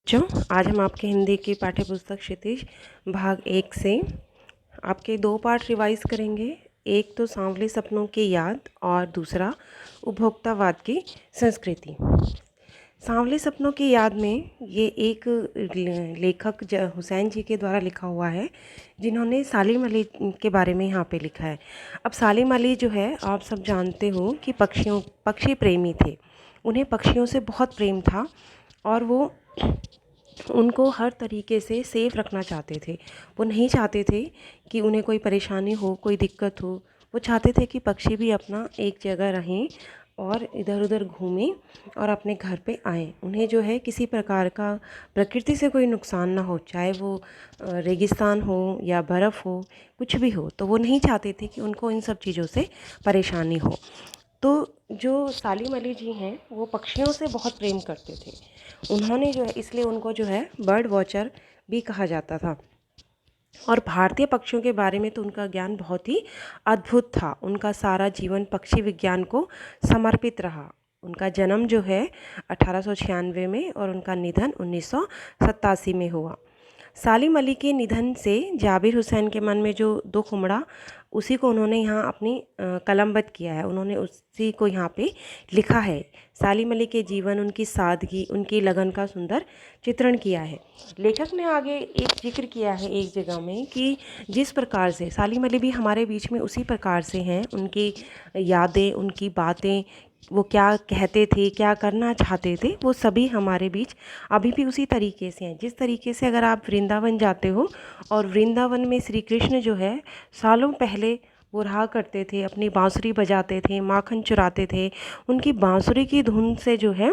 बच्चों, आज हम आपके हिंदी की पाठ्य पुस्तक क्षितिज भाग 1 से आपके 2 पार्ट रिवाइज करेंगे। एक तो सांवले सपनों की याद और दूसरा उपभोक्तावाद की संस्कृति। सांवले सपनों की याद में ये एक लेखक हुसैन जी के द्वारा लिखा हुआ है, जिन्होंने सालिम अली के बारे में यहाँ पे लिखा है। अब सालिम अली जो है, आप सब जानते हो कि पक्षी प्रेमी थे। उन्हें पक्षियों से बहुत प्रेम था और वो उनको हर तरीके से सेफ रखना चाहते थे। वो नहीं चाहते थे कि उन्हें कोई परेशानी हो, कोई दिक्कत हो। वो चाहते थे कि पक्षी भी अपना एक जगह रहें और इधर उधर घूमें और अपने घर पे आएँ। उन्हें जो है किसी प्रकार का प्रकृति से कोई नुकसान ना हो, चाहे वो रेगिस्तान हो या बर्फ़ हो, कुछ भी हो। तो वो नहीं चाहते थे कि उनको इन सब चीज़ों से परेशानी हो। तो जो सालिम अली जी हैं, वो पक्षियों से बहुत प्रेम करते थे। उन्होंने जो है, इसलिए उनको जो है बर्ड वॉचर भी कहा जाता था। और भारतीय पक्षियों के बारे में तो उनका ज्ञान बहुत ही अद्भुत था। उनका सारा जीवन पक्षी विज्ञान को समर्पित रहा। उनका जन्म जो है 1896 में और उनका निधन 1987 में हुआ। सालिम अली के निधन से जाबिर हुसैन के मन में जो दुख उमड़ा, उसी को उन्होंने यहाँ अपनी कलमबद्ध किया है। उन्होंने उसी को यहाँ पे लिखा है। सालिम अली के जीवन, उनकी सादगी, उनकी लगन का सुंदर चित्रण किया है। लेखक ने आगे एक जिक्र किया है एक जगह में कि जिस प्रकार से सालिम अली भी हमारे बीच में उसी प्रकार से हैं। उनकी यादें, उनकी बातें, वो क्या कहते थे, क्या करना चाहते थे, वो सभी हमारे बीच अभी भी उसी तरीके से हैं। जिस तरीके से अगर आप वृंदावन जाते हो और वृंदावन में श्री कृष्ण जो है, सालों पहले वो रहा करते थे, अपनी बांसुरी बजाते थे, माखन चुराते थे। उनकी बांसुरी की धुन से जो है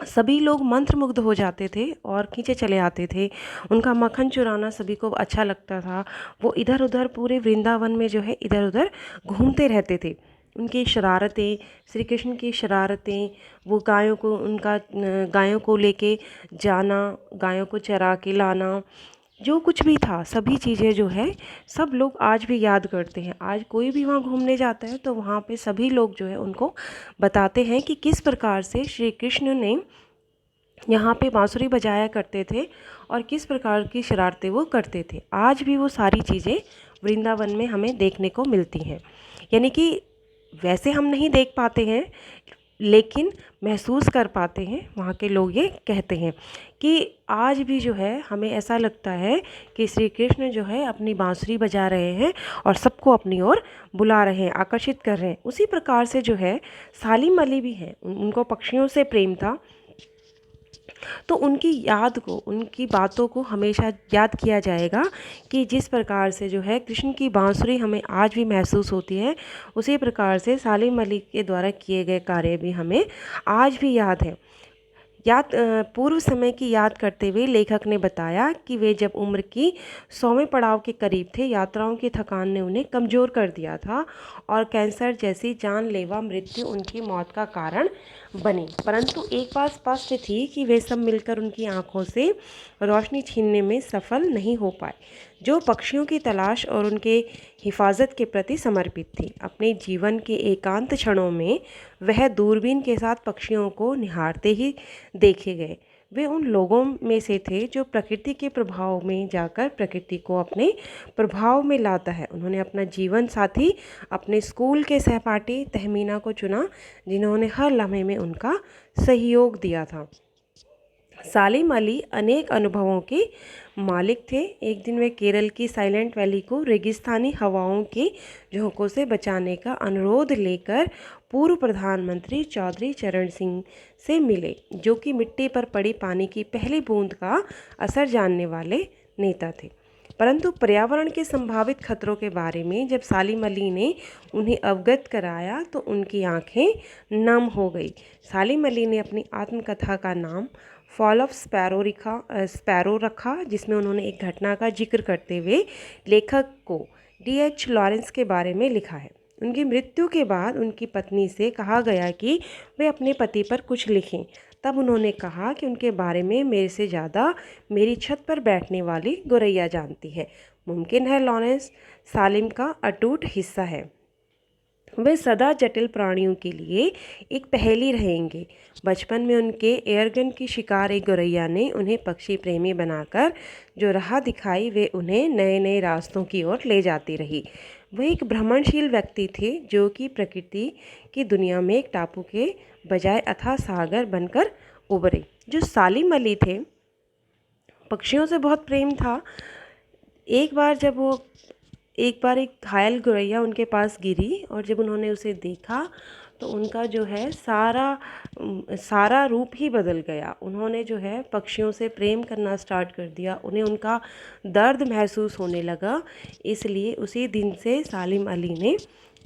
सभी लोग मंत्रमुग्ध हो जाते थे और खींचे चले आते थे। उनका मक्खन चुराना सभी को अच्छा लगता था। वो इधर उधर पूरे वृंदावन में जो है इधर उधर घूमते रहते थे। उनकी शरारतें, श्री कृष्ण की शरारतें, वो गायों को लेके जाना, गायों को चरा के लाना, जो कुछ भी था, सभी चीज़ें जो है सब लोग आज भी याद करते हैं। आज कोई भी वहाँ घूमने जाता है तो वहाँ पे सभी लोग जो है उनको बताते हैं कि किस प्रकार से श्री कृष्ण ने यहाँ पे बांसुरी बजाया करते थे और किस प्रकार की शरारतें वो करते थे। आज भी वो सारी चीज़ें वृंदावन में हमें देखने को मिलती हैं। यानी कि वैसे हम नहीं देख पाते हैं, लेकिन महसूस कर पाते हैं। वहाँ के लोग ये कहते हैं कि आज भी जो है हमें ऐसा लगता है कि श्री कृष्ण जो है अपनी बांसुरी बजा रहे हैं और सबको अपनी ओर बुला रहे हैं, आकर्षित कर रहे हैं। उसी प्रकार से जो है सालिम अली भी हैं। उनको पक्षियों से प्रेम था, तो उनकी याद को, उनकी बातों को हमेशा याद किया जाएगा कि जिस प्रकार से जो है कृष्ण की बांसुरी हमें आज भी महसूस होती है, उसी प्रकार से सालिम अली के द्वारा किए गए कार्य भी हमें आज भी याद है। पूर्व समय की याद करते हुए लेखक ने बताया कि वे जब उम्र की 100वें पड़ाव के करीब थे, यात्राओं की थकान ने उन्हें कमज़ोर कर दिया था और कैंसर जैसी जानलेवा मृत्यु उनकी मौत का कारण बनी। परंतु एक बात स्पष्ट थी कि वे सब मिलकर उनकी आंखों से रोशनी छीनने में सफल नहीं हो पाए, जो पक्षियों की तलाश और उनके हिफाजत के प्रति समर्पित थी। अपने जीवन के एकांत क्षणों में वह दूरबीन के साथ पक्षियों को निहारते ही देखे गए। वे उन लोगों में से थे जो प्रकृति के प्रभाव में जाकर प्रकृति को अपने प्रभाव में लाता है। उन्होंने अपना जीवन साथी, अपने स्कूल के सहपाठी तहमीना को चुना, जिन्होंने हर लम्हे में उनका सहयोग दिया था। सालिम अली अनेक अनुभवों के मालिक थे। एक दिन वे केरल की साइलेंट वैली को रेगिस्तानी हवाओं के झोंकों से बचाने का अनुरोध लेकर पूर्व प्रधानमंत्री चौधरी चरण सिंह से मिले, जो कि मिट्टी पर पड़ी पानी की पहली बूंद का असर जानने वाले नेता थे। परंतु पर्यावरण के संभावित खतरों के बारे में जब सालिम अली ने उन्हें अवगत कराया तो उनकी आंखें नम हो गई। सालिम अली ने अपनी आत्मकथा का नाम फॉल ऑफ स्पैरो रखा, जिसमें उन्होंने एक घटना का जिक्र करते हुए लेखक को D.H. लॉरेंस के बारे में लिखा है। उनकी मृत्यु के बाद उनकी पत्नी से कहा गया कि वे अपने पति पर कुछ लिखें। तब उन्होंने कहा कि उनके बारे में मेरे से ज़्यादा मेरी छत पर बैठने वाली गोरैया जानती है। मुमकिन है लॉरेंस सालिम का अटूट हिस्सा है। वे सदा जटिल प्राणियों के लिए एक पहेली रहेंगे। बचपन में उनके एयरगन की शिकार एक गौरैया ने उन्हें पक्षी प्रेमी बनाकर जो राह दिखाई, वे उन्हें नए नए रास्तों की ओर ले जाती रही। वह एक भ्रमणशील व्यक्ति थे जो कि प्रकृति की दुनिया में एक टापू के बजाय अथाह सागर बनकर उभरे। जो सालिम अली थे, पक्षियों से बहुत प्रेम था। एक बार एक घायल गौरैया उनके पास गिरी और जब उन्होंने उसे देखा तो उनका जो है सारा रूप ही बदल गया। उन्होंने जो है पक्षियों से प्रेम करना स्टार्ट कर दिया, उन्हें उनका दर्द महसूस होने लगा। इसलिए उसी दिन से सालिम अली ने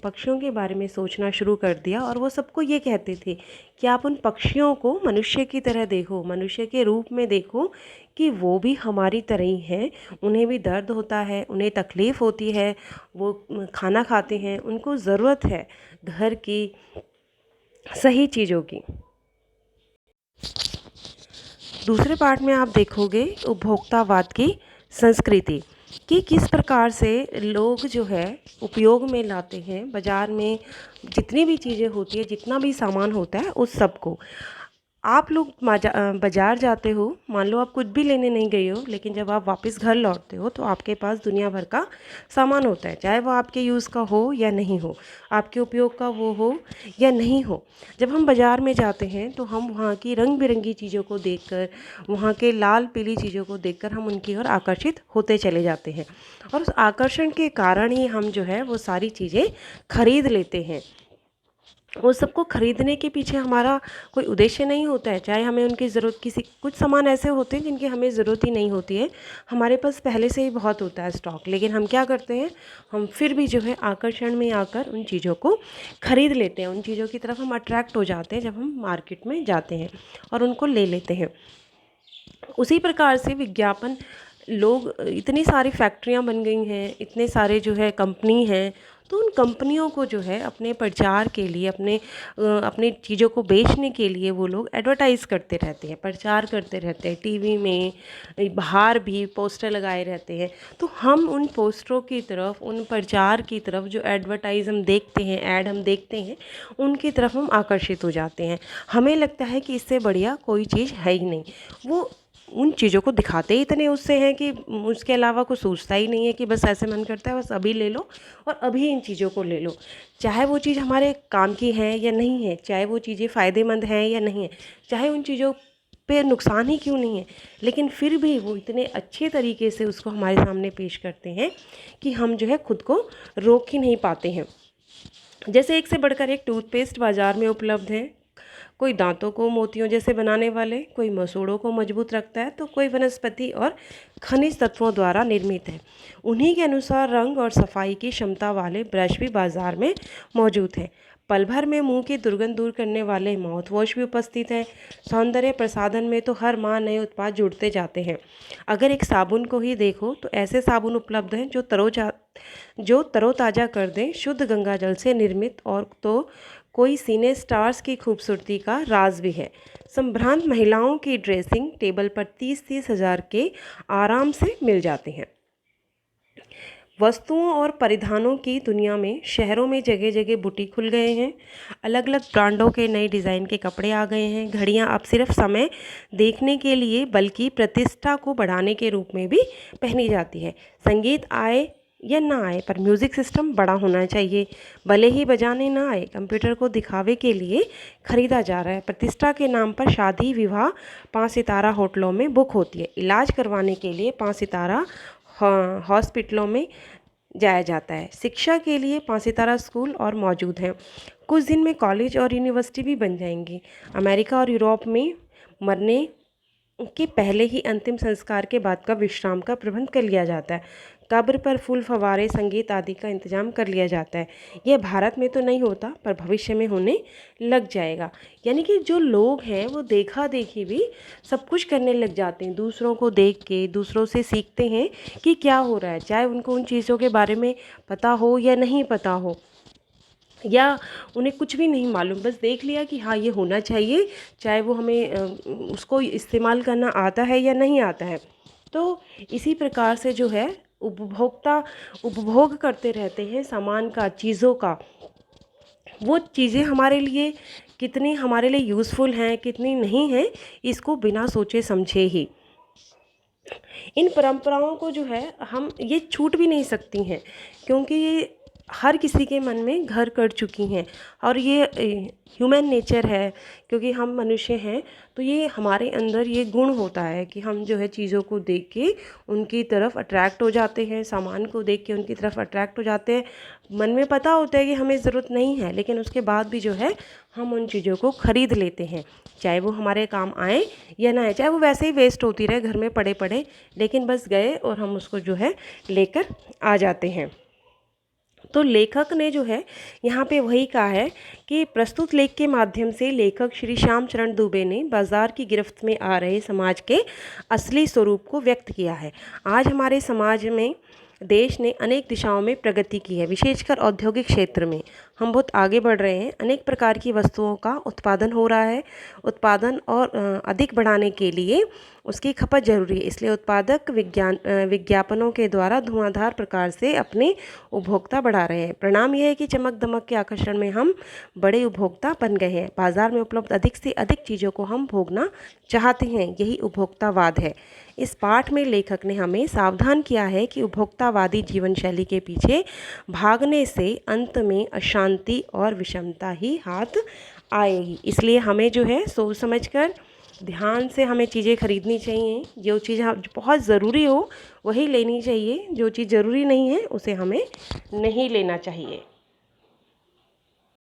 पक्षियों के बारे में सोचना शुरू कर दिया और वो सबको ये कहते थे कि आप उन पक्षियों को मनुष्य की तरह देखो, मनुष्य के रूप में देखो कि वो भी हमारी तरह ही हैं। उन्हें भी दर्द होता है, उन्हें तकलीफ़ होती है, वो खाना खाते हैं, उनको ज़रूरत है घर की सही चीज़ों की। दूसरे पार्ट में आप देखोगे उपभोक्तावाद की संस्कृति कि किस प्रकार से लोग जो है उपयोग में लाते हैं। बाज़ार में जितनी भी चीज़ें होती है, जितना भी सामान होता है, उस सब को आप लोग बाज़ार जाते हो, मान लो आप कुछ भी लेने नहीं गए हो, लेकिन जब आप वापस घर लौटते हो तो आपके पास दुनिया भर का सामान होता है, चाहे वो आपके यूज़ का हो या नहीं हो, आपके उपयोग का वो हो या नहीं हो। जब हम बाज़ार में जाते हैं तो हम वहाँ की रंग बिरंगी चीज़ों को देखकर, वहाँ के लाल पीली चीज़ों को देखकर हम उनकी ओर आकर्षित होते चले जाते हैं और उस आकर्षण के कारण ही हम जो है वो सारी चीज़ें खरीद लेते हैं। वो सबको खरीदने के पीछे हमारा कोई उद्देश्य नहीं होता है, चाहे हमें उनकी ज़रूरत कुछ सामान ऐसे होते हैं जिनकी हमें ज़रूरत ही नहीं होती है, हमारे पास पहले से ही बहुत होता है स्टॉक, लेकिन हम क्या करते हैं, हम फिर भी जो है आकर्षण में आकर उन चीज़ों को खरीद लेते हैं। उन चीज़ों की तरफ हम अट्रैक्ट हो जाते हैं जब हम मार्केट में जाते हैं और उनको ले लेते हैं। उसी प्रकार से विज्ञापन, लोग, इतनी सारी फैक्ट्रियाँ बन गई हैं, इतने सारे जो है कंपनी हैं, तो उन कंपनियों को जो है अपने प्रचार के लिए, अपनी चीज़ों को बेचने के लिए वो लोग एडवर्टाइज़ करते रहते हैं, प्रचार करते रहते हैं, टीवी में, बाहर भी पोस्टर लगाए रहते हैं। तो हम उन पोस्टरों की तरफ, उन प्रचार की तरफ, जो एडवर्टाइज़ हम देखते हैं, ऐड हम देखते हैं, उनकी तरफ हम आकर्षित हो जाते हैं। हमें लगता है कि इससे बढ़िया कोई चीज़ है ही नहीं। वो उन चीज़ों को दिखाते ही इतने उससे हैं कि उसके अलावा कुछ सोचता ही नहीं है, कि बस ऐसे मन करता है बस अभी ले लो और अभी इन चीज़ों को ले लो, चाहे वो चीज़ हमारे काम की है या नहीं है, चाहे वो चीज़ें फ़ायदेमंद हैं या नहीं है, चाहे उन चीज़ों पे नुकसान ही क्यों नहीं है, लेकिन फिर भी वो इतने अच्छे तरीके से उसको हमारे सामने पेश करते हैं कि हम जो है खुद को रोक ही नहीं पाते हैं। जैसे एक से बढ़कर एक टूथपेस्ट बाज़ार में उपलब्ध है, कोई दांतों को मोतियों जैसे बनाने वाले, कोई मसूड़ों को मजबूत रखता है, तो कोई वनस्पति और खनिज तत्वों द्वारा निर्मित है। उन्हीं के अनुसार रंग और सफाई की क्षमता वाले ब्रश भी बाजार में मौजूद हैं। पल भर में मुंह की दुर्गंध दूर करने वाले माउथ वॉश भी उपस्थित हैं। सौंदर्य प्रसाधन में तो हर माह नए उत्पाद जुड़ते जाते हैं। अगर एक साबुन को ही देखो तो ऐसे साबुन उपलब्ध हैं जो तरोताज़ा कर दें, शुद्ध गंगा जल से निर्मित, और तो कोई सीने स्टार्स की खूबसूरती का राज भी है। संभ्रांत महिलाओं की ड्रेसिंग टेबल पर 30-30 हज़ार के आराम से मिल जाते हैं। वस्तुओं और परिधानों की दुनिया में शहरों में जगह जगह बुटीक खुल गए हैं। अलग अलग ब्रांडों के नए डिज़ाइन के कपड़े आ गए हैं। घड़ियां अब सिर्फ समय देखने के लिए बल्कि प्रतिष्ठा को बढ़ाने के रूप में भी पहनी जाती है। संगीत आए या ना आए, पर म्यूज़िक सिस्टम बड़ा होना चाहिए। भले ही बजाने ना आए, कंप्यूटर को दिखावे के लिए ख़रीदा जा रहा है। प्रतिष्ठा के नाम पर शादी विवाह 5 सितारा होटलों में बुक होती है। इलाज करवाने के लिए 5 सितारा हॉस्पिटलों में जाया जाता है। शिक्षा के लिए 5 सितारा स्कूल और मौजूद हैं। कुछ दिन में कॉलेज और यूनिवर्सिटी भी बन जाएंगी। अमेरिका और यूरोप में मरने के पहले ही अंतिम संस्कार के बाद का विश्राम का प्रबंध कर लिया जाता है। कब्र पर फूल, फव्वारे, संगीत आदि का इंतजाम कर लिया जाता है। यह भारत में तो नहीं होता, पर भविष्य में होने लग जाएगा। यानी कि जो लोग हैं वो देखा देखी भी सब कुछ करने लग जाते हैं। दूसरों को देख के, दूसरों से सीखते हैं कि क्या हो रहा है, चाहे उनको उन चीज़ों के बारे में पता हो या नहीं पता हो, या उन्हें कुछ भी नहीं मालूम, बस देख लिया कि हाँ ये होना चाहिए, चाहे वो हमें उसको इस्तेमाल करना आता है या नहीं आता है। तो इसी प्रकार से जो है उपभोग करते रहते हैं सामान का, चीज़ों का, वो चीज़ें हमारे लिए कितनी हमारे लिए यूज़फुल हैं कितनी नहीं हैं, इसको बिना सोचे समझे ही इन परंपराओं को जो है हम ये छूट भी नहीं सकती हैं, क्योंकि ये हर किसी के मन में घर कर चुकी हैं और ये ह्यूमन नेचर है, क्योंकि हम मनुष्य हैं। तो ये हमारे अंदर ये गुण होता है कि हम जो है चीज़ों को देख के उनकी तरफ अट्रैक्ट हो जाते हैं, सामान को देख के उनकी तरफ अट्रैक्ट हो जाते हैं। मन में पता होता है कि हमें ज़रूरत नहीं है, लेकिन उसके बाद भी जो है हम उन चीज़ों को ख़रीद लेते हैं, चाहे वो हमारे काम आए या ना आए, चाहे वो वैसे ही वेस्ट होती रहे घर में पड़े पड़े, लेकिन बस गए और हम उसको जो है लेकर आ जाते हैं। तो लेखक ने जो है यहाँ पे वही कहा है कि प्रस्तुत लेख के माध्यम से लेखक श्री श्याम चरण दुबे ने बाजार की गिरफ्त में आ रहे समाज के असली स्वरूप को व्यक्त किया है। आज हमारे समाज में देश ने अनेक दिशाओं में प्रगति की है, विशेषकर औद्योगिक क्षेत्र में हम बहुत आगे बढ़ रहे हैं। अनेक प्रकार की वस्तुओं का उत्पादन हो रहा है। उत्पादन और अधिक बढ़ाने के लिए उसकी खपत जरूरी है, इसलिए उत्पादक विज्ञापनों के द्वारा धुआंधार प्रकार से अपने उपभोक्ता बढ़ा रहे हैं। परिणाम यह है कि चमक दमक के आकर्षण में हम बड़े उपभोक्ता बन गए हैं। बाजार में उपलब्ध अधिक से अधिक चीज़ों को हम भोगना चाहते हैं, यही उपभोक्तावाद है। इस पाठ में लेखक ने हमें सावधान किया है कि उपभोक्तावादी जीवन शैली के पीछे भागने से अंत में अशांति और विषमता ही हाथ आएगी। इसलिए हमें जो है सोच समझकर ध्यान से हमें चीज़ें खरीदनी चाहिए। जो चीज़ बहुत ज़रूरी हो वही लेनी चाहिए, जो चीज़ ज़रूरी नहीं है उसे हमें नहीं लेना चाहिए।